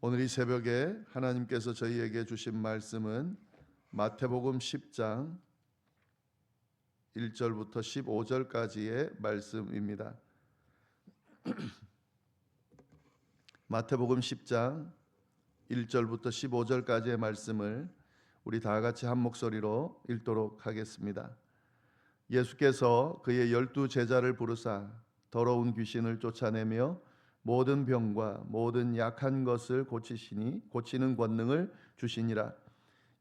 오늘 이 새벽에 하나님께서 저희에게 주신 말씀은 마태복음 10장 1절부터 15절까지의 말씀입니다. 마태복음 10장 1절부터 15절까지의 말씀을 우리 다 같이 한 목소리로 읽도록 하겠습니다. 예수께서 그의 12 제자를 부르사 더러운 귀신을 쫓아내며 모든 병과 모든 약한 것을 고치는 권능을 주시니라.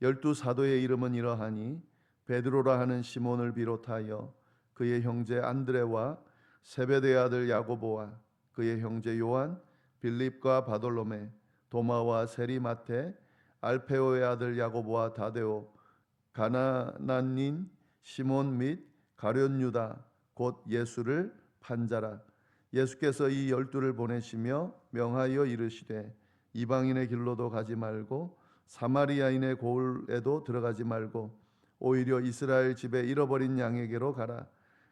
12 사도의 이름은 이러하니 베드로라 하는 시몬을 비롯하여 그의 형제 안드레와 세베대의 아들 야고보와 그의 형제 요한, 빌립과 바돌로메, 도마와 세리마테, 알페오의 아들 야고보와 다데오, 가나나인 시몬 및 가룟 유다 곧 예수를 판자라. 예수께서 이 12를 보내시며 명하여 이르시되 이방인의 길로도 가지 말고 사마리아인의 고을에도 들어가지 말고 오히려 이스라엘 집에 잃어버린 양에게로 가라.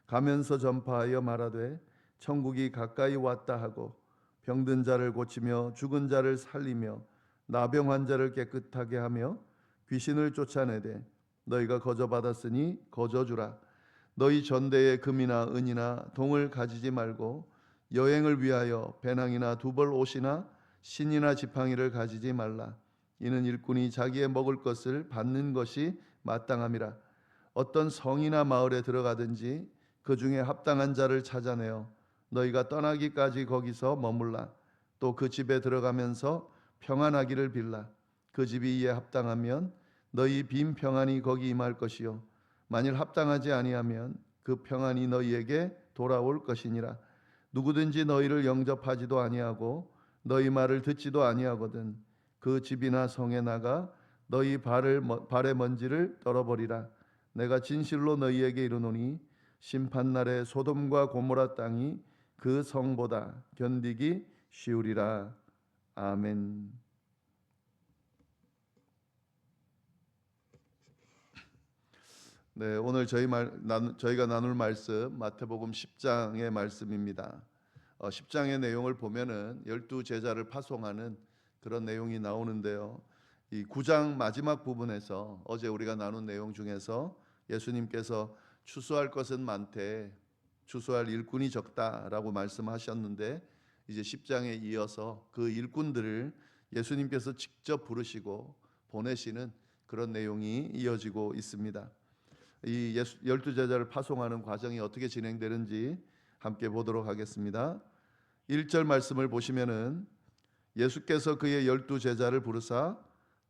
가면서 전파하여 말하되 천국이 가까이 왔다 하고 병든 자를 고치며 죽은 자를 살리며 나병 환자를 깨끗하게 하며 귀신을 쫓아내되 너희가 거저 받았으니 거저 주라. 너희 전대에 금이나 은이나 동을 가지지 말고 여행을 위하여 배낭이나 두벌 옷이나 신이나 지팡이를 가지지 말라. 이는 일꾼이 자기의 먹을 것을 받는 것이 마땅함이라. 어떤 성이나 마을에 들어가든지 그 중에 합당한 자를 찾아내어 너희가 떠나기까지 거기서 머물라. 또 그 집에 들어가면서 평안하기를 빌라. 그 집이 이에 합당하면 너희 빈 평안이 거기 임할 것이요 만일 합당하지 아니하면 그 평안이 너희에게 돌아올 것이니라. 누구든지 너희를 영접하지도 아니하고 너희 말을 듣지도 아니하거든 그 집이나 성에 나가 너희 발의 먼지를 떨어버리라. 내가 진실로 너희에게 이르노니 심판날에 소돔과 고모라 땅이 그 성보다 견디기 쉬우리라. 아멘. 네, 오늘 저희가 나눌 말씀 마태복음 10장의 말씀입니다. 10장의 내용을 보면은 12 제자를 파송하는 그런 내용이 나오는데요. 이 9장 마지막 부분에서 어제 우리가 나눈 내용 중에서 예수님께서 추수할 것은 많되 추수할 일꾼이 적다라고 말씀하셨는데 이제 10장에 이어서 그 일꾼들을 예수님께서 직접 부르시고 보내시는 그런 내용이 이어지고 있습니다. 이 12 제자를 파송하는 과정이 어떻게 진행되는지 함께 보도록 하겠습니다. 1절 말씀을 보시면은 예수께서 그의 12 제자를 부르사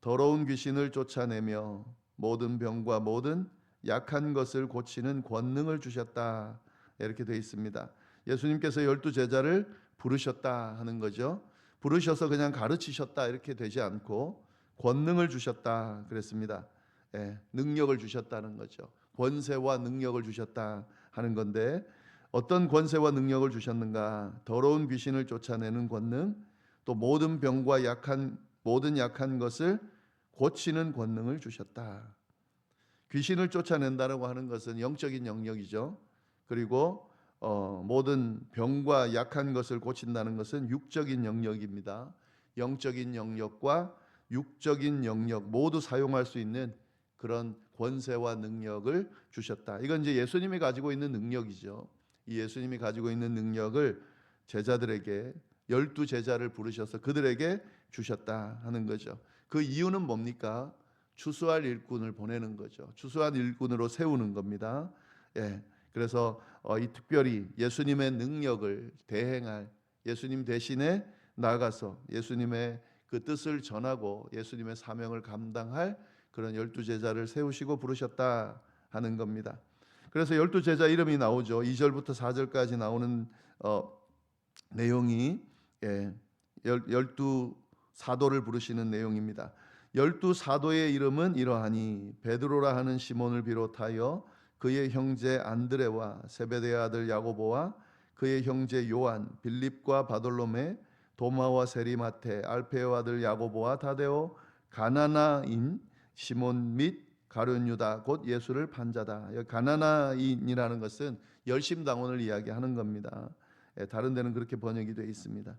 더러운 귀신을 쫓아내며 모든 병과 모든 약한 것을 고치는 권능을 주셨다. 이렇게 되어 있습니다. 예수님께서 12 제자를 부르셨다 하는 거죠. 부르셔서 그냥 가르치셨다 이렇게 되지 않고 권능을 주셨다 그랬습니다. 능력을 주셨다는 거죠. 권세와 능력을 주셨다 하는 건데 어떤 권세와 능력을 주셨는가? 더러운 귀신을 쫓아내는 권능, 또 모든 병과 모든 약한 것을 고치는 권능을 주셨다. 귀신을 쫓아낸다라고 하는 것은 영적인 영역이죠. 그리고 모든 병과 약한 것을 고친다는 것은 육적인 영역입니다. 영적인 영역과 육적인 영역 모두 사용할 수 있는 그런 권세와 능력을 주셨다. 이건 이제 예수님이 가지고 있는 능력이죠. 이 예수님이 가지고 있는 능력을 제자들에게 12 제자를 부르셔서 그들에게 주셨다 하는 거죠. 그 이유는 뭡니까? 추수할 일꾼을 보내는 거죠. 추수한 일꾼으로 세우는 겁니다. 그래서 이 특별히 예수님의 능력을 대행할 예수님 대신에 나가서 예수님의 그 뜻을 전하고 예수님의 사명을 감당할 그런 12 제자를 세우시고 부르셨다 하는 겁니다. 그래서 12 제자 이름이 나오죠. 2절부터 4절까지 나오는 내용이 12 사도를 부르시는 내용입니다. 12 사도의 이름은 이러하니 베드로라 하는 시몬을 비롯하여 그의 형제 안드레와 세베대의 아들 야고보와 그의 형제 요한, 빌립과 바돌로메, 도마와 세리마테, 알페오 아들 야고보와 다데오, 가나나인 시몬 및 가룟 유다 곧 예수를 판자다. 가나나인이라는 것은 열심당원을 이야기하는 겁니다. 다른 데는 그렇게 번역이 되어 있습니다.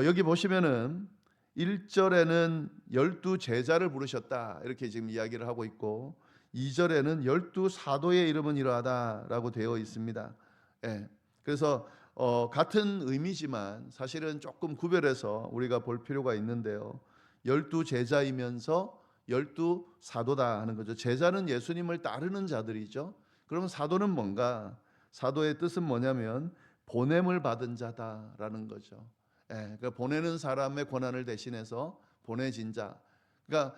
여기 보시면은 1절에는 12 제자를 부르셨다 이렇게 지금 이야기를 하고 있고 2절에는 12 사도의 이름은 이러하다라고 되어 있습니다. 예. 그래서 같은 의미지만 사실은 조금 구별해서 우리가 볼 필요가 있는데요. 12 제자이면서 12 사도다 하는 거죠. 제자는 예수님을 따르는 자들이죠. 그러면 사도는 뭔가? 사도의 뜻은 뭐냐면 보냄을 받은 자다라는 거죠. 예, 그러니까 보내는 사람의 권한을 대신해서 보내진 자. 그러니까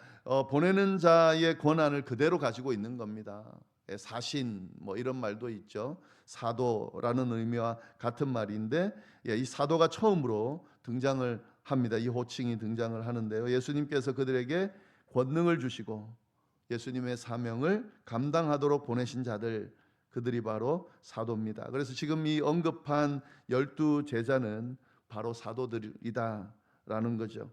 보내는 자의 권한을 그대로 가지고 있는 겁니다. 예, 사신 뭐 이런 말도 있죠. 사도라는 의미와 같은 말인데 예, 이 사도가 처음으로 등장을 합니다. 이 호칭이 등장을 하는데요. 예수님께서 그들에게 권능을 주시고 예수님의 사명을 감당하도록 보내신 자들 그들이 바로 사도입니다. 그래서 지금 이 언급한 12 제자는 바로 사도들이다라는 거죠.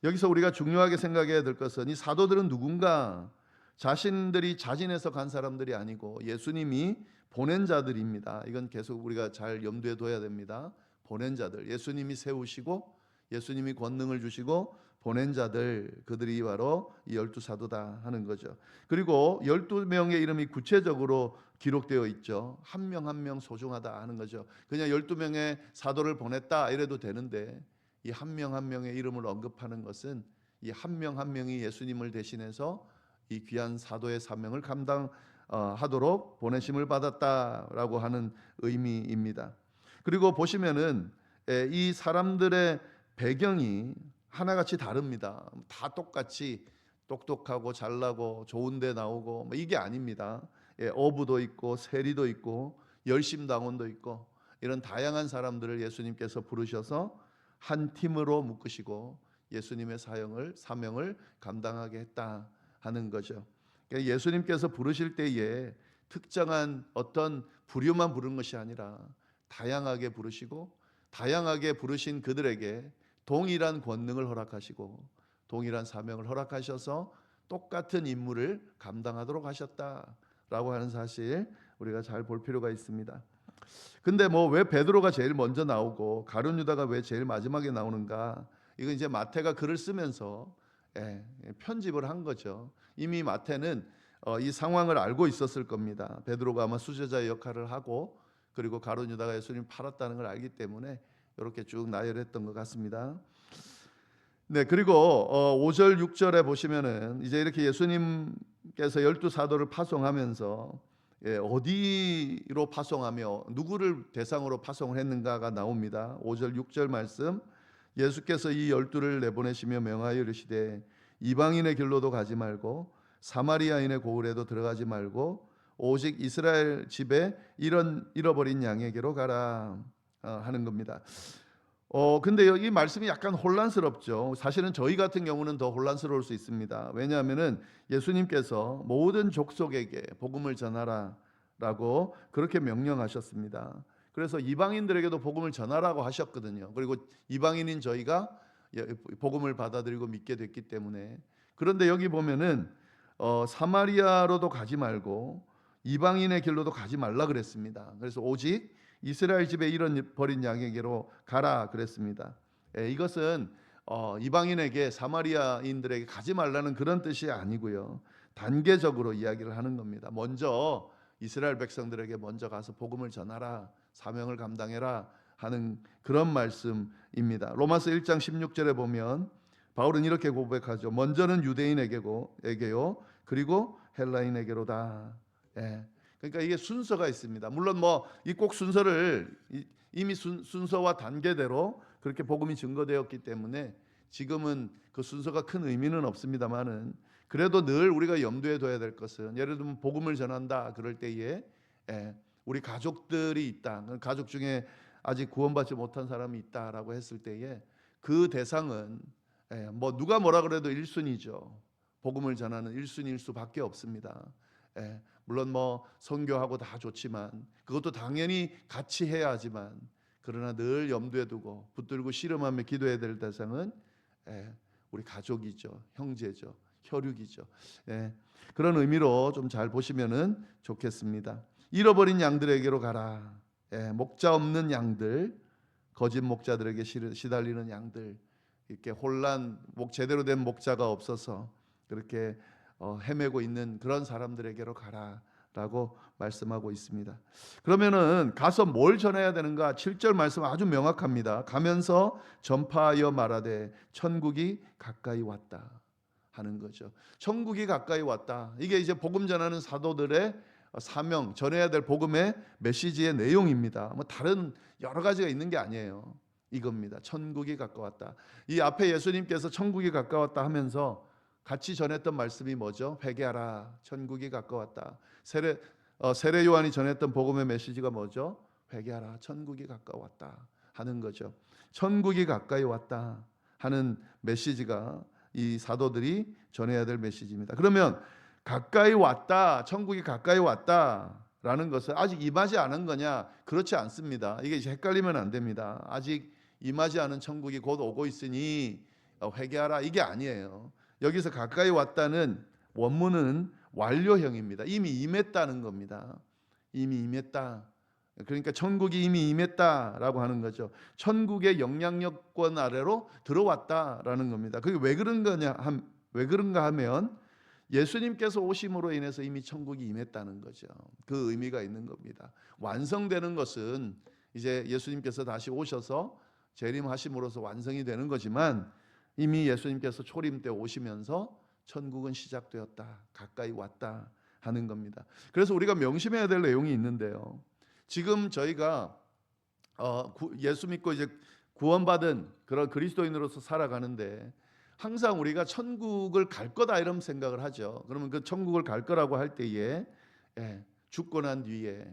여기서 우리가 중요하게 생각해야 될 것은 이 사도들은 누군가 자신들이 자진해서 간 사람들이 아니고 예수님이 보낸 자들입니다. 이건 계속 우리가 잘 염두에 둬야 됩니다. 보낸 자들, 예수님이 세우시고 예수님이 권능을 주시고 보낸 자들, 그들이 바로 이 12 사도다 하는 거죠. 그리고 12명의 이름이 구체적으로 기록되어 있죠. 한 명 한 명 소중하다 하는 거죠. 그냥 12명의 사도를 보냈다 이래도 되는데 이 한 명 한 명의 이름을 언급하는 것은 이 한 명 한 명이 예수님을 대신해서 이 귀한 사도의 사명을 감당하도록 보내심을 받았다라고 하는 의미입니다. 그리고 보시면은 이 사람들의 배경이 하나같이 다릅니다. 다 똑같이 똑똑하고 잘나고 좋은 데 나오고 뭐 이게 아닙니다. 어부도 있고 세리도 있고 열심당원도 있고 이런 다양한 사람들을 예수님께서 부르셔서 한 팀으로 묶으시고 예수님의 사명을 감당하게 했다 하는 거죠. 그러니까 예수님께서 부르실 때에 특정한 어떤 부류만 부른 것이 아니라 다양하게 부르시고 다양하게 부르신 그들에게 동일한 권능을 허락하시고 동일한 사명을 허락하셔서 똑같은 임무를 감당하도록 하셨다라고 하는 사실 우리가 잘 볼 필요가 있습니다. 근데 뭐 왜 베드로가 제일 먼저 나오고 가룟 유다가 왜 제일 마지막에 나오는가? 이건 이제 마태가 글을 쓰면서 편집을 한 거죠. 이미 마태는 이 상황을 알고 있었을 겁니다. 베드로가 아마 수제자의 역할을 하고 그리고 가룟 유다가 예수님 팔았다는 걸 알기 때문에 이렇게 쭉 나열했던 것 같습니다. 네, 그리고 5절 6절에 보시면은 이제 이렇게 예수님께서 12 사도를 파송하면서 어디로 파송하며 누구를 대상으로 파송을 했는가가 나옵니다. 5절 6절 말씀 예수께서 이 12를 내보내시며 명하여 이르시되 이방인의 길로도 가지 말고 사마리아인의 고을에도 들어가지 말고 오직 이스라엘 집에 잃어버린 양에게로 가라 하는 겁니다. 근데 이 말씀이 약간 혼란스럽죠. 사실은 저희 같은 경우는 더 혼란스러울 수 있습니다. 왜냐하면은 예수님께서 모든 족속에게 복음을 전하라라고 그렇게 명령하셨습니다. 그래서 이방인들에게도 복음을 전하라고 하셨거든요. 그리고 이방인인 저희가 복음을 받아들이고 믿게 됐기 때문에 그런데 여기 보면은 사마리아로도 가지 말고 이방인의 길로도 가지 말라 그랬습니다. 그래서 오직 이스라엘 집에 잃어버린 양에게로 가라 그랬습니다. 이것은 이방인에게 사마리아인들에게 가지 말라는 그런 뜻이 아니고요. 단계적으로 이야기를 하는 겁니다. 먼저 이스라엘 백성들에게 먼저 가서 복음을 전하라, 사명을 감당해라 하는 그런 말씀입니다. 로마서 1장 16절에 보면 바울은 이렇게 고백하죠. 먼저는 유대인에게요, 그리고 헬라인에게로다. 그러니까 이게 순서가 있습니다. 물론 뭐 이 꼭 순서를 이미 순서와 단계대로 그렇게 복음이 증거되었기 때문에 지금은 그 순서가 큰 의미는 없습니다만은 그래도 늘 우리가 염두에 둬야 될 것은 예를 들면 복음을 전한다 그럴 때에 우리 가족들이 있다. 가족 중에 아직 구원받지 못한 사람이 있다라고 했을 때에 그 대상은 뭐 누가 뭐라 그래도 1순위죠. 복음을 전하는 1순위일 수밖에 없습니다. 물론 뭐 선교하고 다 좋지만 그것도 당연히 같이 해야 하지만 그러나 늘 염두에 두고 붙들고 씨름하며 기도해야 될 대상은 우리 가족이죠, 형제죠, 혈육이죠. 그런 의미로 좀 잘 보시면은 좋겠습니다. 잃어버린 양들에게로 가라. 목자 없는 양들, 거짓 목자들에게 시달리는 양들, 이렇게 제대로 된 목자가 없어서 그렇게 헤매고 있는 그런 사람들에게로 가라라고 말씀하고 있습니다. 그러면은 가서 뭘 전해야 되는가? 7절 말씀 아주 명확합니다. 가면서 전파하여 말하되 천국이 가까이 왔다 하는 거죠. 천국이 가까이 왔다. 이게 이제 복음 전하는 사도들의 사명, 전해야 될 복음의 메시지의 내용입니다. 뭐 다른 여러 가지가 있는 게 아니에요. 이겁니다. 천국이 가까웠다. 이 앞에 예수님께서 천국이 가까웠다 하면서 같이 전했던 말씀이 뭐죠? 회개하라. 천국이 가까웠다. 세례 요한이 전했던 복음의 메시지가 뭐죠? 회개하라. 천국이 가까웠다 하는 거죠. 천국이 가까이 왔다 하는 메시지가 이 사도들이 전해야 될 메시지입니다. 그러면 가까이 왔다, 천국이 가까이 왔다라는 것은 아직 임하지 않은 거냐? 그렇지 않습니다. 이게 이제 헷갈리면 안 됩니다. 아직 임하지 않은 천국이 곧 오고 있으니 회개하라 이게 아니에요. 여기서 가까이 왔다는 원문은 완료형입니다. 이미 임했다는 겁니다. 이미 임했다. 그러니까 천국이 이미 임했다라고 하는 거죠. 천국의 영향력권 아래로 들어왔다라는 겁니다. 그게 왜 그런가 하면 예수님께서 오심으로 인해서 이미 천국이 임했다는 거죠. 그 의미가 있는 겁니다. 완성되는 것은 이제 예수님께서 다시 오셔서 재림하심으로써 완성이 되는 거지만 이미 예수님께서 초림 때 오시면서 천국은 시작되었다, 가까이 왔다 하는 겁니다. 그래서 우리가 명심해야 될 내용이 있는데요. 지금 저희가 예수 믿고 이제 구원받은 그런 그리스도인으로서 살아가는데 항상 우리가 천국을 갈 거다 이런 생각을 하죠. 그러면 그 천국을 갈 거라고 할 때에 죽고 난 뒤에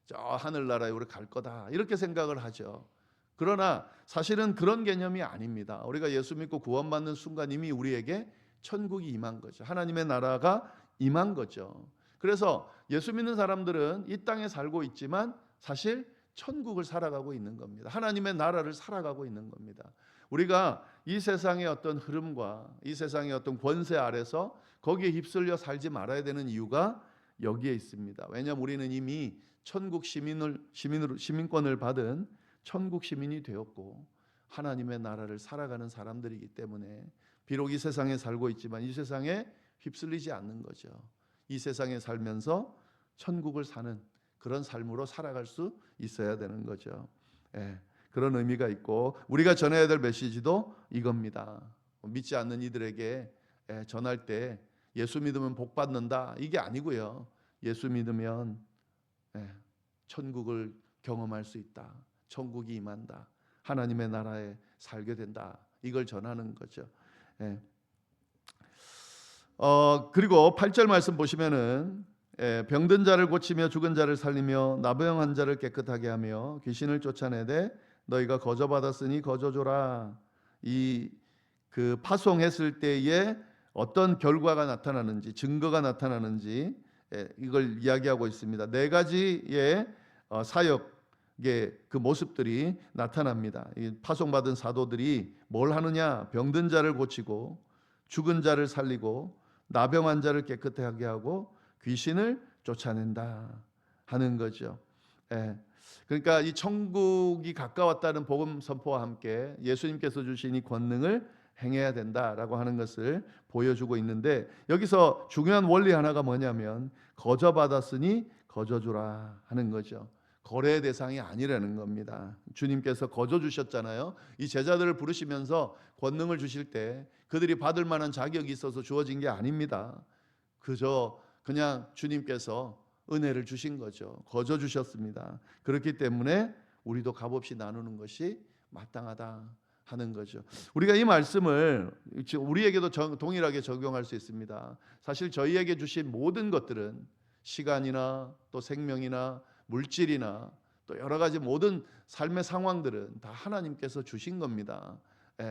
저 하늘나라에 우리 갈 거다 이렇게 생각을 하죠. 그러나 사실은 그런 개념이 아닙니다. 우리가 예수 믿고 구원받는 순간 이미 우리에게 천국이 임한 거죠. 하나님의 나라가 임한 거죠. 그래서 예수 믿는 사람들은 이 땅에 살고 있지만 사실 천국을 살아가고 있는 겁니다. 하나님의 나라를 살아가고 있는 겁니다. 우리가 이 세상의 어떤 흐름과 이 세상의 어떤 권세 아래서 거기에 휩쓸려 살지 말아야 되는 이유가 여기에 있습니다. 왜냐하면 우리는 이미 천국 시민권을 받은 천국 시민이 되었고 하나님의 나라를 살아가는 사람들이기 때문에 비록 이 세상에 살고 있지만 이 세상에 휩쓸리지 않는 거죠. 이 세상에 살면서 천국을 사는 그런 삶으로 살아갈 수 있어야 되는 거죠. 그런 의미가 있고 우리가 전해야 될 메시지도 이겁니다. 믿지 않는 이들에게 전할 때 예수 믿으면 복 받는다 이게 아니고요. 예수 믿으면 천국을 경험할 수 있다. 천국이 임한다. 하나님의 나라에 살게 된다. 이걸 전하는 거죠. 그리고 8절 말씀 보시면은 병든 자를 고치며 죽은 자를 살리며 나병한 자를 깨끗하게 하며 귀신을 쫓아내되 너희가 거저 받았으니 거저 줘라. 그 파송했을 때에 어떤 결과가 나타나는지 증거가 나타나는지 이걸 이야기하고 있습니다. 네 가지의 사역의 그 모습들이 나타납니다. 이 파송받은 사도들이 뭘 하느냐? 병든 자를 고치고 죽은 자를 살리고 나병한 자를 깨끗하게 하고 귀신을 쫓아낸다 하는 거죠. 그러니까 이 천국이 가까웠다는 복음 선포와 함께 예수님께서 주신 이 권능을 행해야 된다라고 하는 것을 보여주고 있는데 여기서 중요한 원리 하나가 뭐냐면 거저 받았으니 거저 주라 하는 거죠. 거래 대상이 아니라는 겁니다. 주님께서 거저 주셨잖아요. 이 제자들을 부르시면서 권능을 주실 때 그들이 받을 만한 자격이 있어서 주어진 게 아닙니다. 그냥 주님께서 은혜를 주신 거죠. 거저 주셨습니다. 그렇기 때문에 우리도 값없이 나누는 것이 마땅하다 하는 거죠. 우리가 이 말씀을 우리에게도 동일하게 적용할 수 있습니다. 사실 저희에게 주신 모든 것들은 시간이나 또 생명이나 물질이나 또 여러 가지 모든 삶의 상황들은 다 하나님께서 주신 겁니다.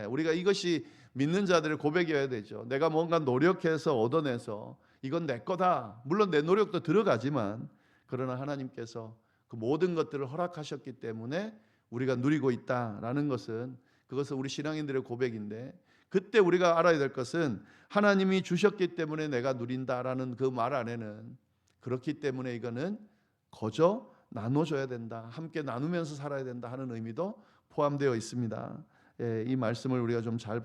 우리가 이것이 믿는 자들의 고백이어야 되죠. 내가 뭔가 노력해서 얻어내서 이건 내 거다. 물론 내 노력도 들어가지만 그러나 하나님께서 그 모든 것들을 허락하셨기 때문에 우리가 누리고 있다라는 것은 그것은 우리 신앙인들의 고백인데 그때 우리가 알아야 될 것은 하나님이 주셨기 때문에 내가 누린다라는 그 말 안에는 그렇기 때문에 이거는 거저 나눠줘야 된다. 함께 나누면서 살아야 된다 하는 의미도 포함되어 있습니다. 이 말씀을 우리가 좀 잘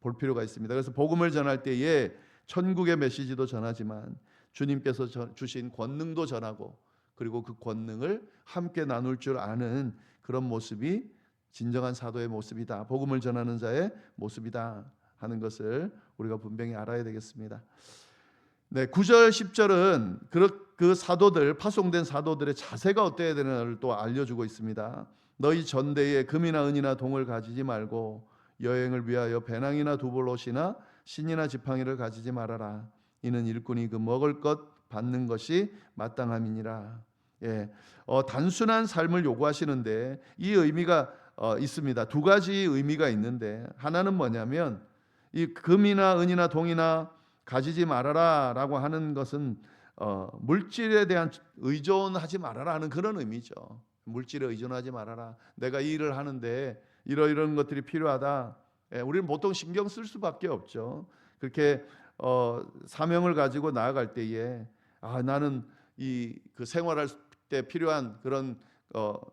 볼 필요가 있습니다. 그래서 복음을 전할 때에 천국의 메시지도 전하지만 주님께서 주신 권능도 전하고, 그리고 그 권능을 함께 나눌 줄 아는 그런 모습이 진정한 사도의 모습이다, 복음을 전하는 자의 모습이다 하는 것을 우리가 분명히 알아야 되겠습니다. 네, 9절 10절은 그 사도들, 파송된 사도들의 자세가 어때야 되는가를 또 알려주고 있습니다. 너희 전대에 금이나 은이나 동을 가지지 말고 여행을 위하여 배낭이나 두볼옷이나 신이나 지팡이를 가지지 말아라. 이는 일꾼이 그 먹을 것 받는 것이 마땅함이니라. 단순한 삶을 요구하시는데 이 의미가 있습니다. 두 가지 의미가 있는데, 하나는 뭐냐면 이 금이나 은이나 동이나 가지지 말아라 라고 하는 것은 물질에 대한 의존하지 말아라 하는 그런 의미죠. 물질에 의존하지 말아라. 내가 이 일을 하는데 이런 것들이 필요하다. 우리는 보통 신경 쓸 수밖에 없죠. 그렇게 사명을 가지고 나아갈 때에 나는 그 생활할 때 필요한 그런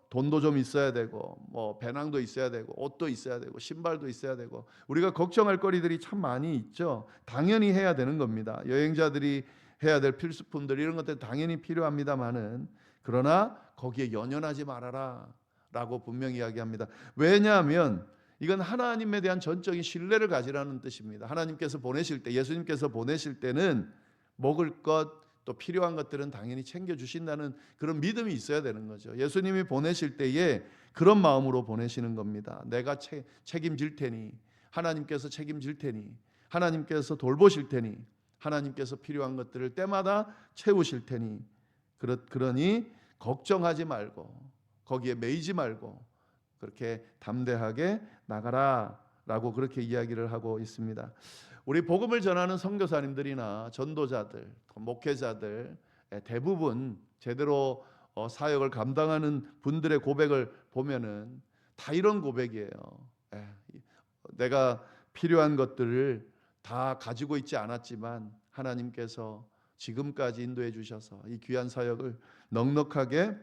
돈도 좀 있어야 되고, 뭐 배낭도 있어야 되고, 옷도 있어야 되고, 신발도 있어야 되고, 우리가 걱정할 거리들이 참 많이 있죠. 당연히 해야 되는 겁니다. 여행자들이 해야 될 필수품들, 이런 것들 당연히 필요합니다만은, 그러나 거기에 연연하지 말아라 라고 분명히 이야기합니다. 왜냐하면 이건 하나님에 대한 전적인 신뢰를 가지라는 뜻입니다. 하나님께서 보내실 때, 예수님께서 보내실 때는 먹을 것, 또 필요한 것들은 당연히 챙겨주신다는 그런 믿음이 있어야 되는 거죠. 예수님이 보내실 때에 그런 마음으로 보내시는 겁니다. 내가 책임질 테니, 하나님께서 책임질 테니, 하나님께서 돌보실 테니, 하나님께서 필요한 것들을 때마다 채우실 테니, 그러니 걱정하지 말고, 거기에 매이지 말고 그렇게 담대하게 나가라 라고 그렇게 이야기를 하고 있습니다. 우리 복음을 전하는 선교사님들이나 전도자들, 목회자들 대부분 제대로 사역을 감당하는 분들의 고백을 보면은 다 이런 고백이에요. 내가 필요한 것들을 다 가지고 있지 않았지만 하나님께서 지금까지 인도해 주셔서 이 귀한 사역을 넉넉하게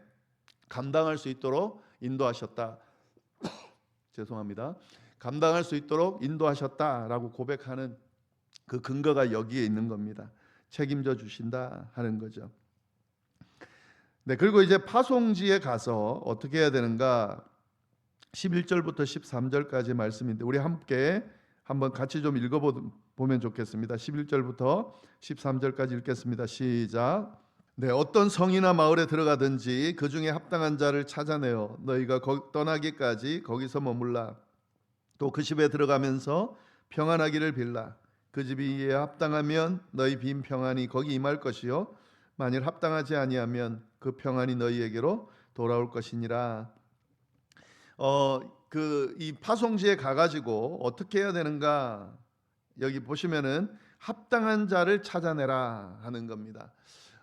감당할 수 있도록 인도하셨다. 죄송합니다. 감당할 수 있도록 인도하셨다라고 고백하는 그 근거가 여기에 있는 겁니다. 책임져 주신다 하는 거죠. 네, 그리고 이제 파송지에 가서 어떻게 해야 되는가? 11절부터 13절까지 말씀인데 우리 함께 한번 같이 좀 읽어보면 좋겠습니다. 11절부터 13절까지 읽겠습니다. 시작. 네, 어떤 성이나 마을에 들어가든지 그 중에 합당한 자를 찾아내어 너희가 떠나기까지 거기서 머물라. 또 그 집에 들어가면서 평안하기를 빌라. 그 집이 이에 합당하면 너희 빈 평안이 거기 임할 것이요 만일 합당하지 아니하면 그 평안이 너희에게로 돌아올 것이니라. 이 파송지에 가가지고 어떻게 해야 되는가? 여기 보시면은 합당한 자를 찾아내라 하는 겁니다.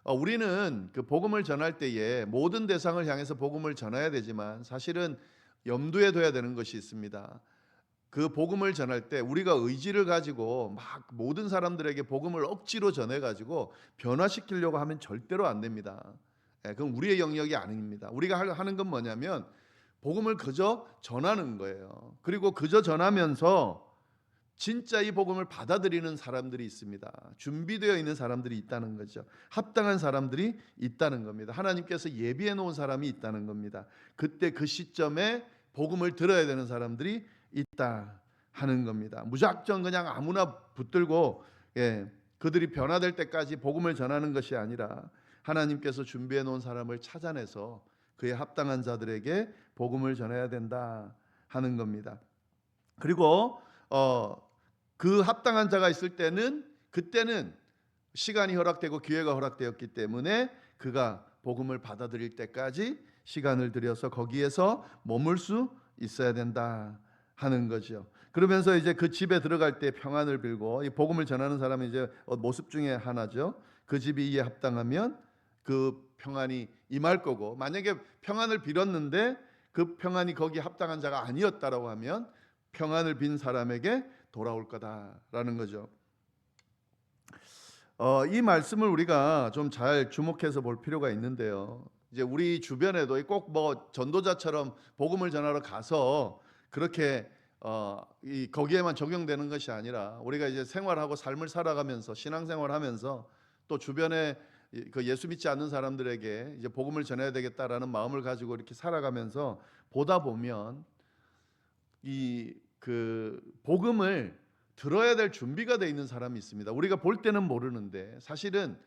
우리는 그 복음을 전할 때에 모든 대상을 향해서 복음을 전해야 되지만 사실은 염두에 둬야 되는 것이 있습니다. 그 복음을 전할 때 우리가 의지를 가지고 막 모든 사람들에게 복음을 억지로 전해가지고 변화시키려고 하면 절대로 안 됩니다. 그건 우리의 영역이 아닙니다. 우리가 하는 건 뭐냐면 복음을 그저 전하는 거예요. 그리고 그저 전하면서 진짜 이 복음을 받아들이는 사람들이 있습니다. 준비되어 있는 사람들이 있다는 거죠. 합당한 사람들이 있다는 겁니다. 하나님께서 예비해 놓은 사람이 있다는 겁니다. 그때 그 시점에 복음을 들어야 되는 사람들이 있다 하는 겁니다. 무작정 그냥 아무나 붙들고 그들이 변화될 때까지 복음을 전하는 것이 아니라 하나님께서 준비해 놓은 사람을 찾아내서 그에 합당한 자들에게 복음을 전해야 된다 하는 겁니다. 그리고 그 합당한 자가 있을 때는 그때는 시간이 허락되고 기회가 허락되었기 때문에 그가 복음을 받아들일 때까지 시간을 들여서 거기에서 머물 수 있어야 된다 하는 거죠. 그러면서 이제 그 집에 들어갈 때 평안을 빌고, 이 복음을 전하는 사람이 이제 모습 중에 하나죠. 그 집이 이에 합당하면 그 평안이 임할 거고, 만약에 평안을 빌었는데 그 평안이 거기에 합당한 자가 아니었다라고 하면 평안을 빈 사람에게 돌아올 거다라는 거죠. 이 말씀을 우리가 좀 잘 주목해서 볼 필요가 있는데요. 이제 우리 주변에도 꼭 뭐 전도자처럼 복음을 전하러 가서 그렇게 거기에만 적용되는 것이 아니라 우리가 이제 생활하고 삶을 살아가면서 신앙생활하면서 또 주변에 그 예수 믿지 않는 사람들에게 이제 복음을 전해야 되겠다라는 마음을 가지고 이렇게 살아가면서 보다 보면 이 그 복음을 들어야 될 준비가 돼 있는 사람이 있습니다. 우리가 볼 때는 모르는데 사실은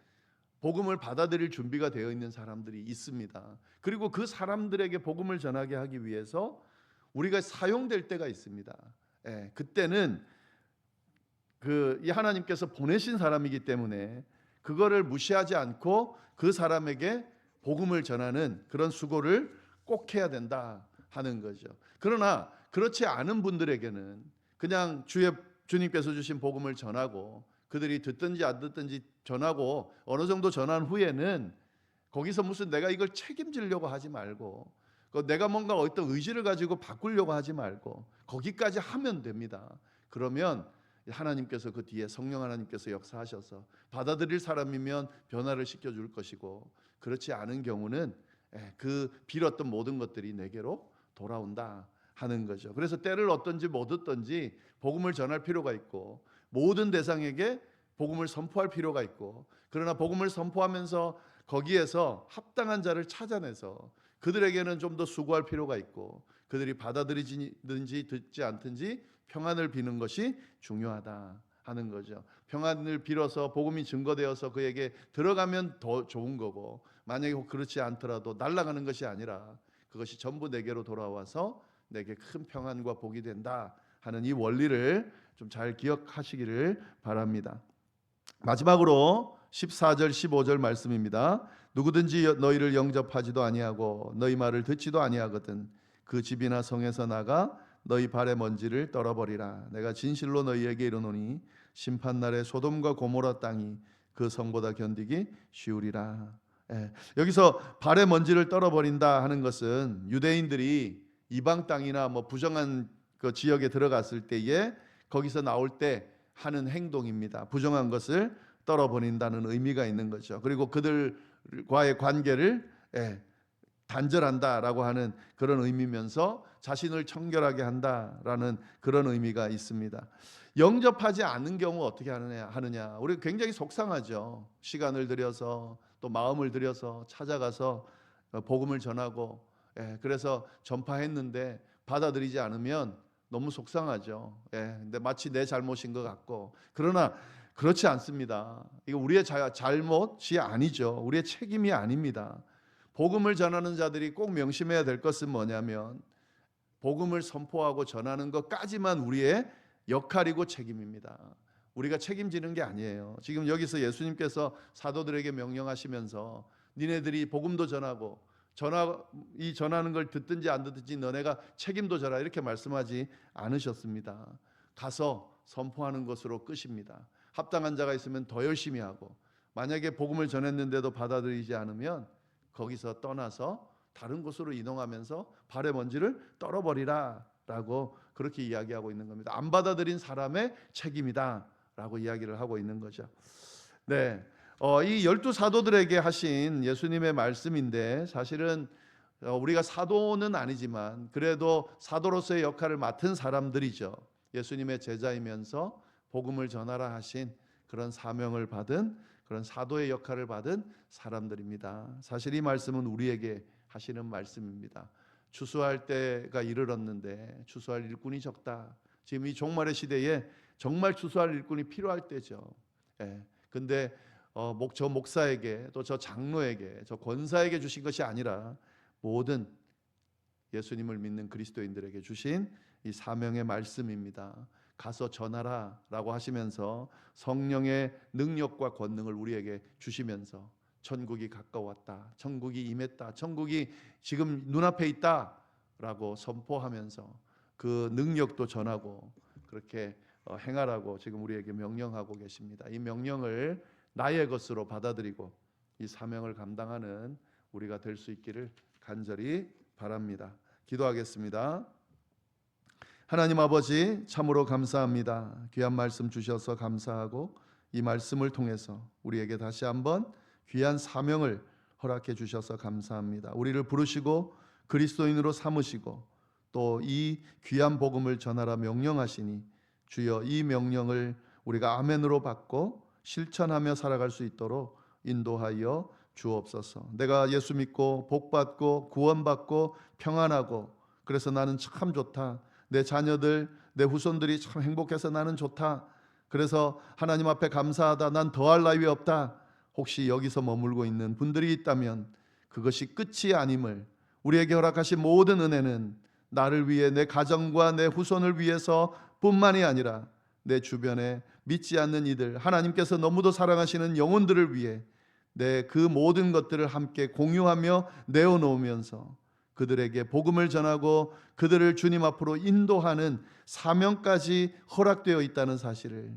복음을 받아들일 준비가 되어 있는 사람들이 있습니다. 그리고 그 사람들에게 복음을 전하게 하기 위해서 우리가 사용될 때가 있습니다. 그때는 이 하나님께서 보내신 사람이기 때문에 그거를 무시하지 않고 그 사람에게 복음을 전하는 그런 수고를 꼭 해야 된다 하는 거죠. 그러나 그렇지 않은 분들에게는 그냥 주님께서 주신 복음을 전하고 그들이 듣든지 안 듣든지 전하고 어느 정도 전한 후에는 거기서 무슨 내가 이걸 책임지려고 하지 말고 내가 뭔가 어떤 의지를 가지고 바꾸려고 하지 말고 거기까지 하면 됩니다. 그러면 하나님께서 그 뒤에 성령 하나님께서 역사하셔서 받아들일 사람이면 변화를 시켜줄 것이고 그렇지 않은 경우는 그 빌었던 모든 것들이 내게로 돌아온다 하는 거죠. 그래서 때를 얻든지 못 얻든지 복음을 전할 필요가 있고 모든 대상에게 복음을 선포할 필요가 있고 그러나 복음을 선포하면서 거기에서 합당한 자를 찾아내서 그들에게는 좀 더 수고할 필요가 있고 그들이 받아들이든지 듣지 않든지 평안을 비는 것이 중요하다 하는 거죠. 평안을 빌어서 복음이 증거되어서 그에게 들어가면 더 좋은 거고 만약에 그렇지 않더라도 날아가는 것이 아니라 그것이 전부 내게로 돌아와서 내게 큰 평안과 복이 된다 하는 이 원리를 좀 잘 기억하시기를 바랍니다. 마지막으로 14절 15절 말씀입니다. 누구든지 너희를 영접하지도 아니하고 너희 말을 듣지도 아니하거든 그 집이나 성에서 나가 너희 발의 먼지를 떨어버리라. 내가 진실로 너희에게 이르노니 심판날에 소돔과 고모라 땅이 그 성보다 견디기 쉬우리라. 여기서 발의 먼지를 떨어버린다 하는 것은 유대인들이 이방 땅이나 뭐 부정한 그 지역에 들어갔을 때에 거기서 나올 때 하는 행동입니다. 부정한 것을 떨어버린다는 의미가 있는 거죠. 그리고 그들과의 관계를 단절한다라고 하는 그런 의미면서 자신을 청결하게 한다라는 그런 의미가 있습니다. 영접하지 않는 경우 어떻게 하느냐? 우리 굉장히 속상하죠. 시간을 들여서 또 마음을 들여서 찾아가서 복음을 전하고 그래서 전파했는데 받아들이지 않으면 너무 속상하죠. 근데 마치 내 잘못인 것 같고 그러나 그렇지 않습니다. 이거 우리의 잘못이 아니죠. 우리의 책임이 아닙니다. 복음을 전하는 자들이 꼭 명심해야 될 것은 뭐냐면 복음을 선포하고 전하는 것까지만 우리의 역할이고 책임입니다. 우리가 책임지는 게 아니에요. 지금 여기서 예수님께서 사도들에게 명령하시면서 니네들이 복음도 전하고 전하는 걸 듣든지 안 듣든지 너네가 책임도 져라 이렇게 말씀하지 않으셨습니다. 가서 선포하는 것으로 끝입니다. 합당한 자가 있으면 더 열심히 하고 만약에 복음을 전했는데도 받아들이지 않으면 거기서 떠나서 다른 곳으로 이동하면서 발의 먼지를 떨어버리라 라고 그렇게 이야기하고 있는 겁니다. 안 받아들인 사람의 책임이다 라고 이야기를 하고 있는 거죠. 이 12사도들에게 하신 예수님의 말씀인데 사실은 우리가 사도는 아니지만 그래도 사도로서의 역할을 맡은 사람들이죠. 예수님의 제자이면서 복음을 전하라 하신 그런 사명을 받은 그런 사도의 역할을 받은 사람들입니다. 사실 이 말씀은 우리에게 하시는 말씀입니다. 추수할 때가 이르렀는데 추수할 일꾼이 적다. 지금 이 종말의 시대에 정말 추수할 일꾼이 필요할 때죠. 근데 저 목사에게 또 저 장로에게 저 권사에게 주신 것이 아니라 모든 예수님을 믿는 그리스도인들에게 주신 이 사명의 말씀입니다. 가서 전하라 라고 하시면서 성령의 능력과 권능을 우리에게 주시면서 천국이 가까웠다, 천국이 임했다, 천국이 지금 눈앞에 있다 라고 선포하면서 그 능력도 전하고 그렇게 행하라고 지금 우리에게 명령하고 계십니다. 이 명령을 나의 것으로 받아들이고 이 사명을 감당하는 우리가 될 수 있기를 간절히 바랍니다. 기도하겠습니다. 하나님 아버지 참으로 감사합니다. 귀한 말씀 주셔서 감사하고 이 말씀을 통해서 우리에게 다시 한번 귀한 사명을 허락해 주셔서 감사합니다. 우리를 부르시고 그리스도인으로 삼으시고 또 이 귀한 복음을 전하라 명령하시니 주여 이 명령을 우리가 아멘으로 받고 실천하며 살아갈 수 있도록 인도하여 주옵소서. 내가 예수 믿고 복받고 구원받고 평안하고 그래서 나는 참 좋다. 내 자녀들, 내 후손들이 참 행복해서 나는 좋다. 그래서 하나님 앞에 감사하다. 난 더할 나위 없다. 혹시 여기서 머물고 있는 분들이 있다면 그것이 끝이 아님을, 우리에게 허락하신 모든 은혜는 나를 위해, 내 가정과 내 후손을 위해서 뿐만이 아니라 내 주변에 믿지 않는 이들, 하나님께서 너무도 사랑하시는 영혼들을 위해 내 그 모든 것들을 함께 공유하며 내어놓으면서 그들에게 복음을 전하고 그들을 주님 앞으로 인도하는 사명까지 허락되어 있다는 사실을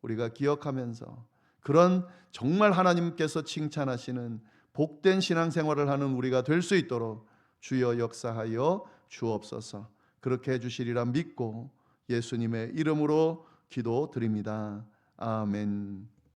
우리가 기억하면서 그런 정말 하나님께서 칭찬하시는 복된 신앙생활을 하는 우리가 될 수 있도록 주여 역사하여 주옵소서. 그렇게 해주시리라 믿고 예수님의 이름으로 기도드립니다. 아멘.